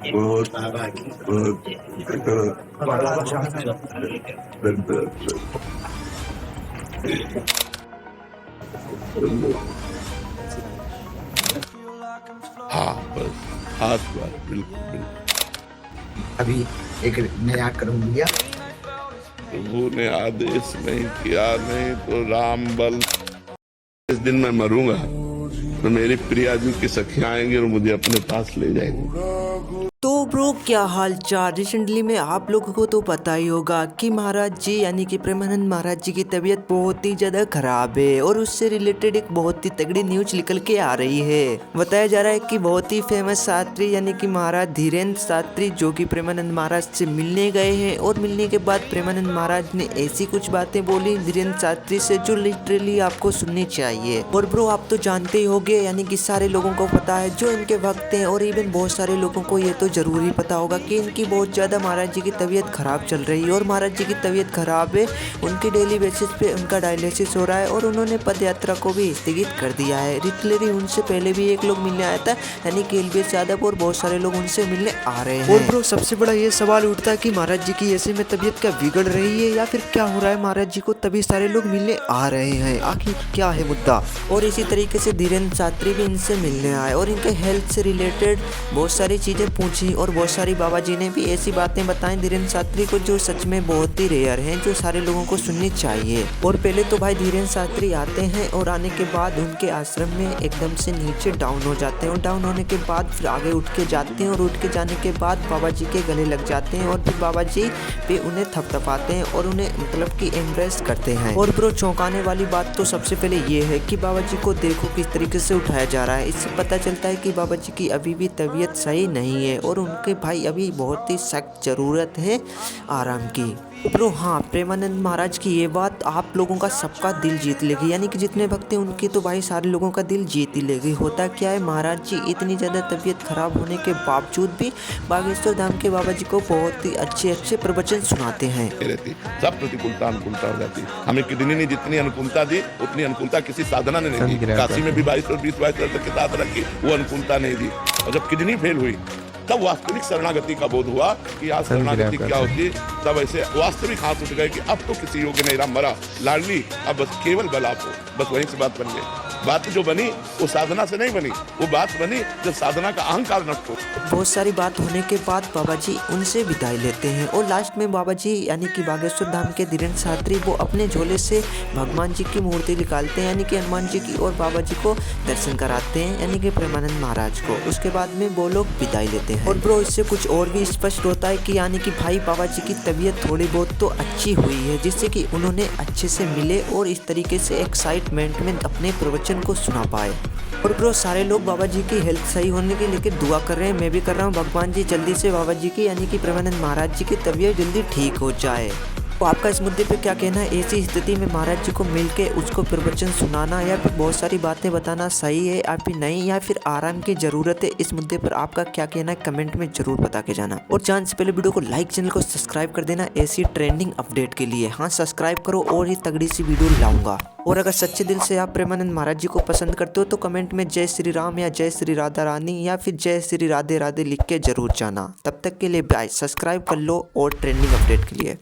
बहुत बहुत हाँ बस खास बात बिल्कुल बिल्कुल। अभी एक नया क्रम लिया। प्रभु ने आदेश नहीं किया, नहीं तो राम बल इस दिन मैं मरूंगा तो मेरी प्रिय आदमी की सखियां आएंगी और मुझे अपने पास ले जाएंगी। तो ब्रो क्या हाल चाल। रिसेंटली में आप लोगों को तो पता ही होगा कि महाराज जी यानी कि प्रेमानंद महाराज जी की तबीयत बहुत ही ज़्यादा खराब है और उससे रिलेटेड एक बहुत ही तगड़ी न्यूज निकल के आ रही है। बताया जा रहा है कि बहुत ही फेमस शास्त्री यानी कि महाराज धीरेन्द्र शास्त्री जो कि प्रेमानंद महाराज से मिलने गए हैं और मिलने के बाद प्रेमानंद महाराज ने ऐसी कुछ बातें बोली धीरेन्द्र शास्त्री से जो लिटरली आपको सुननी चाहिए। और ब्रो आप तो जानते ही होंगे यानी कि सारे लोगों को पता है जो इनके भक्त हैं और इवन बहुत सारे लोगों को ये तो जरूरी पता होगा कि इनकी बहुत ज़्यादा महाराज जी की तबीयत खराब चल रही है और महाराज जी की तबीयत खराब है। उनकी डेली बेसिस पे उनका डायलिसिस हो रहा है और उन्होंने पद यात्रा को भी स्थगित कर दिया है। रिटलरी उनसे पहले भी एक लोग मिलने आया था यानी कि एलबीएस यादव और बहुत सारे लोग उनसे मिलने आ रहे हैं। और ब्रो सबसे बड़ा ये सवाल उठता है कि महाराज जी की ऐसे में तबीयत क्या बिगड़ रही है या फिर क्या हो रहा है महाराज जी को तभी सारे लोग मिलने आ रहे हैं, आखिर क्या है मुद्दा। और इसी तरीके से धीरेन्द्र शास्त्री भी इनसे मिलने आए और इनके हेल्थ से रिलेटेड बहुत सारी चीज़ें पूछी और बहुत सारी बाबा जी ने भी ऐसी बातें बताई धीरेन्द्र शास्त्री को जो सच में बहुत ही रेयर हैं, जो सारे लोगों को सुननी चाहिए। और पहले तो भाई धीरेन्द्र शास्त्री आते हैं और आने के बाद उनके आश्रम में एकदम से नीचे डाउन हो जाते हैं और डाउन होने के बाद फिर आगे उठ के जाते हैं और उठ के जाने के बाद बाबा जी के गले लग जाते हैं और फिर बाबा जी पे उन्हें थपथपाते हैं और उन्हें मतलब कि एम्ब्रेस करते हैं। और ब्रो चौंकाने वाली बात तो सबसे पहले ये है कि बाबा जी को देखो किस तरीके से उठाया जा रहा है। इससे पता चलता है कि बाबा जी की अभी भी तबीयत सही नहीं है और उनके भाई अभी बहुत ही सख्त ज़रूरत है आराम की। ब्रो हाँ प्रेमानंद महाराज की ये बात आप लोगों का सबका दिल जीत लेगी यानी कि जितने भक्त हैं उनकी तो भाई सारे लोगों का दिल जीत ही लेगी। होता क्या है महाराज जी इतनी ज़्यादा तबीयत खराब होने के बावजूद भी बागेश्वर धाम के बाबा जी को बहुत ही अच्छे अच्छे प्रवचन सुनाते हैं। सब प्रतिकूलता अनुकूलता हो जाती। हमें किडनी ने जितनी अनुकूलता दी उतनी अनुकूलता किसी साधना ने नहीं दी। काशी में भी 22 और 20 तक की साधना की, वो अनुकूलता नहीं दी। और जब किडनी फेल हुई तब वास्तविक शरणागति का बोध हुआ कि आज शरणागति क्या होती है। तब ऐसे वास्तविक हाथ उठ गए कि अब तो किसी योग्य नहीं रहा, मरा लाडली, अब बस केवल बलाप हो। बस वहीं से बात बन गई। बात जो बनी वो साधना से नहीं बनी, वो बात बनी जब साधना का अहंकार नष्ट हो। बहुत सारी बात होने के बाद बाबा जी उनसे विदाई लेते हैं और लास्ट में बाबा जी यानी कि बागेश्वर धाम के धीरेन्द्र शास्त्री वो अपने झोले से भगवान जी की मूर्ति निकालते हैं यानी कि हनुमान जी की और बाबा जी को दर्शन कराते हैं यानी कि प्रेमानंद महाराज को। उसके बाद में वो लोग विदाई लेते हैं। और ब्रो इससे कुछ और भी स्पष्ट होता है कि यानी कि भाई बाबा जी की तबीयत थोड़ी बहुत तो अच्छी हुई है जिससे कि उन्होंने अच्छे से मिले और इस तरीके से एक्साइटमेंट में अपने प्रवचन को सुना पाए। और ब्रो सारे लोग बाबा जी की हेल्थ सही होने के लेकर दुआ कर रहे हैं, मैं भी कर रहा हूँ भगवान जी जल्दी से बाबा जी की यानी कि प्रेमानंद महाराज जी की तबीयत जल्दी ठीक हो जाए। तो आपका इस मुद्दे पे क्या कहना है। ऐसी स्थिति में महाराज जी को मिलके उसको प्रवचन सुनाना या फिर बहुत सारी बातें बताना सही है या फिर नहीं, या फिर आराम की ज़रूरत है। इस मुद्दे पर आपका क्या कहना है कमेंट में जरूर बता के जाना। और जान से पहले वीडियो को लाइक, चैनल को सब्सक्राइब कर देना ऐसी ट्रेंडिंग अपडेट के लिए। हाँ सब्सक्राइब करो और ही तगड़ी सी वीडियो लाऊंगा। और अगर सच्चे दिल से आप प्रेमानंद महाराज जी को पसंद करते हो तो कमेंट में जय श्री राम या जय श्री राधा रानी या फिर जय श्री राधे राधे लिख के जरूर जाना। तब तक के लिए बाय, सब्सक्राइब कर लो और ट्रेंडिंग अपडेट के लिए।